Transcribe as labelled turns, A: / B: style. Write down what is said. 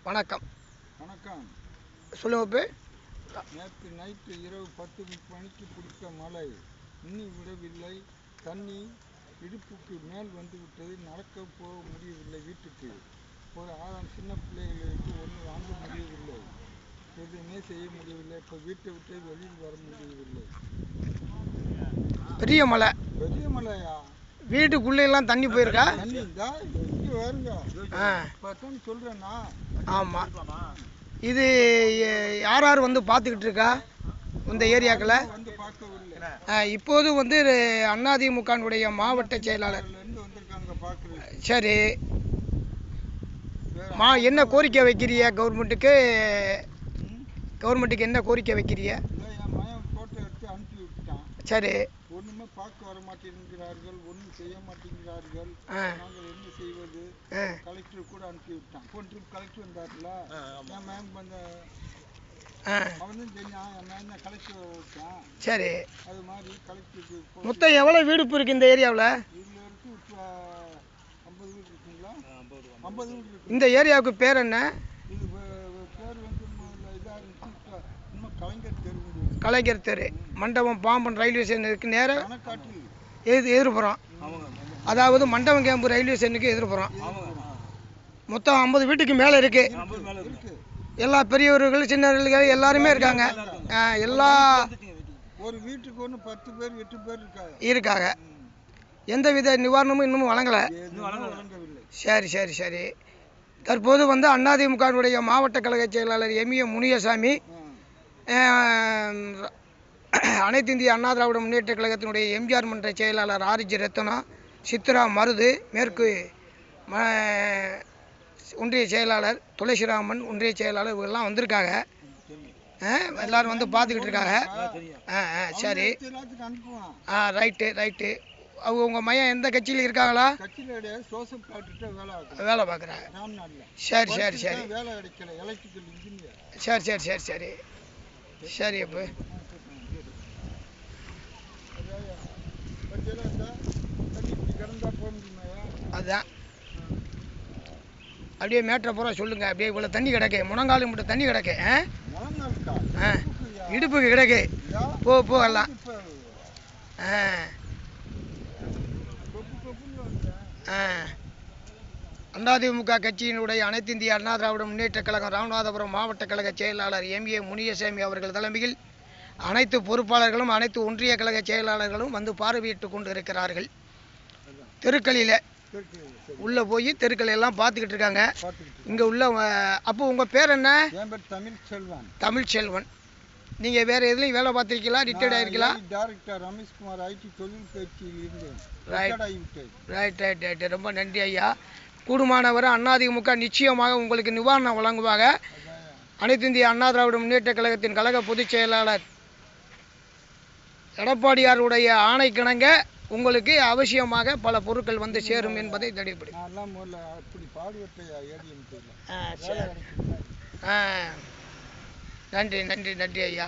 A: வணக்கம்.
B: வணக்கம்.
A: சொல்லுங்க.
B: நேற்று நைட்டு இரவு 10 மணிக்கு பிடித்த மழை இன்னும் விடவில்லை. தண்ணி இடுப்புக்கு மேல் வந்து விட்டது. நடக்க போக முடியவில்லை. வீட்டுக்கு ஒரு சின்ன பிள்ளைகளுக்கு ஒன்றும் வாங்க முடியவில்லை. எதுவுமே செய்ய முடியவில்லை. இப்போ வீட்டை விட்டு வெளியில் வர முடியவில்லை.
A: பெரிய மழை.
B: பெரிய மழையா?
A: வீட்டுக்குள்ளெல்லாம் தண்ணி போயிருக்கா?
B: தண்ணி வருங்க. சொல்றேன்னா.
A: ஆமாம். இது யார் யார் வந்து பார்த்துக்கிட்டு இருக்கா இந்த ஏரியாக்களை? இப்போது வந்து அதிமுகனுடைய மாவட்ட செயலாளர். சரி, என்ன கோரிக்கை வைக்கிறிய கவர்மெண்ட்டுக்கு? என்ன கோரிக்கை வைக்கிறிய? சரி.
B: ஒண்ணுமே பார்க்க வர மாட்டேங்கிறார்கள், ஒன்றும் செய்ய மாட்டேங்கிறார்கள். நாங்கள் என்ன செய்வது? கலெக்டர் கூட அனுப்பி விட்டான். போன ட்ரிப் கலெக்டர் வந்தார்ல, என் மேம் வந்து அவன் தான் தெரியும். என் மேம் தான் கலெக்டர் வச்சான்.
A: சரி.
B: அது மாதிரி கலெக்டருக்கு
A: மொத்தம் எவ்வளோ வீடு இருக்கு இந்த ஏரியாவில்?
B: இதில் இருக்கு இப்போ 50 வீடு இருக்குங்களா? 50 வீடு இருக்கு.
A: இந்த ஏரியாவுக்கு பேர் என்ன?
B: இது பேர் வந்து இதாக இருந்துச்சு. இப்போ இன்னும் கலைஞர் தெரு.
A: கலைஞர் தெரு. மண்டபம் பாம்பன் ரயில்வே ஸ்டேஷன் இருக்கு. நேரம் எதிர்ப்புறம். அதாவது மண்டபம் கேம்பு ரயில்வே ஸ்டேஷனுக்கு எதிர்ப்புறம். மொத்தம் 50 வீட்டுக்கு மேலே இருக்கு. எல்லா பெரியவர்கள் சின்னவர்கள் எல்லாருமே இருக்காங்க. எல்லா
B: ஒரு வீட்டுக்கு ஒன்று 10 பேர் 8 பேர்
A: இருக்காங்க. எந்தவித நிவாரணமும் இன்னும் வழங்கலை. சரி சரி சரி. தற்போது வந்து அதிமுகனுடைய மாவட்ட கழக செயலாளர் எம்.ஏ. முனியசாமி, அனைத்து இந்திய அண்ணா திராவிட முன்னேற்ற கழகத்தினுடைய எம்ஜிஆர் மன்ற செயலாளர் ஆர்.ஜி. ரத்னா, சித்ரா மருது, மேற்கு ஒன்றிய செயலாளர் துளசிராமன், ஒன்றிய செயலாளர், இவங்கெல்லாம் வந்திருக்காங்க. எல்லாரும் வந்து பார்த்துக்கிட்டு இருக்காங்க. சரி. ரைட்டு. அவங்க மையம் எந்த கட்சியில் இருக்காங்களா? வேலை பார்க்குறாங்க. சரி. சரி. அப்போ அதுதான் அப்படியே மேட்ரை பூரா சொல்லுங்க. அப்படியே இவ்வளோ தண்ணி கிடக்கு, முழங்காலும் மட்டும் தண்ணி கிடக்கு. இடுப்புக்கு கிடக்கு. போகலாம். அதிமுக கட்சியினுடைய அனைத்து இந்திய அண்ணா திராவிட முன்னேற்ற கழகம் ராமநாதபுரம் மாவட்ட கழக செயலாளர் எம்.ஏ. முனியசாமி அவர்கள் தலைமையில் அனைத்து பொறுப்பாளர்களும் அனைத்து ஒன்றிய கழக செயலாளர்களும் வந்து பார்வையிட்டு கொண்டு இருக்கிறார்கள். தெருக்களில் உள்ள போய் தெருக்களை எல்லாம் பார்த்துக்கிட்டு இருக்காங்க. இங்கே உள்ள. அப்போ உங்கள் பேர் என்ன? தமிழ்ச்செல்வன். நீங்கள் வேறு எதுலையும் வேலை பார்த்துருக்கீங்களா? ரிட்டையர்ட் ஆகிருக்கீங்களா?
B: டைரக்டர் ரமேஷ்குமார் ஐடி தொழில்பயிற்சியில் இருந்தேன்.
A: ரைட். ரொம்ப நன்றி ஐயா. கூடுமானவரை அதிமுக நிச்சயமாக உங்களுக்கு நிவாரணம் வழங்குவாங்க. அனைத்து இந்திய அண்ணா திராவிட முன்னேற்ற கழகத்தின் கழக பொதுச் செயலாளர் எடப்பாடியாருடைய ஆணைக்கிணங்க உங்களுக்கு அவசியமாக பல பொருட்கள் வந்து சேரும் என்பதை தெளிவுபடி. நன்றி ஐயா.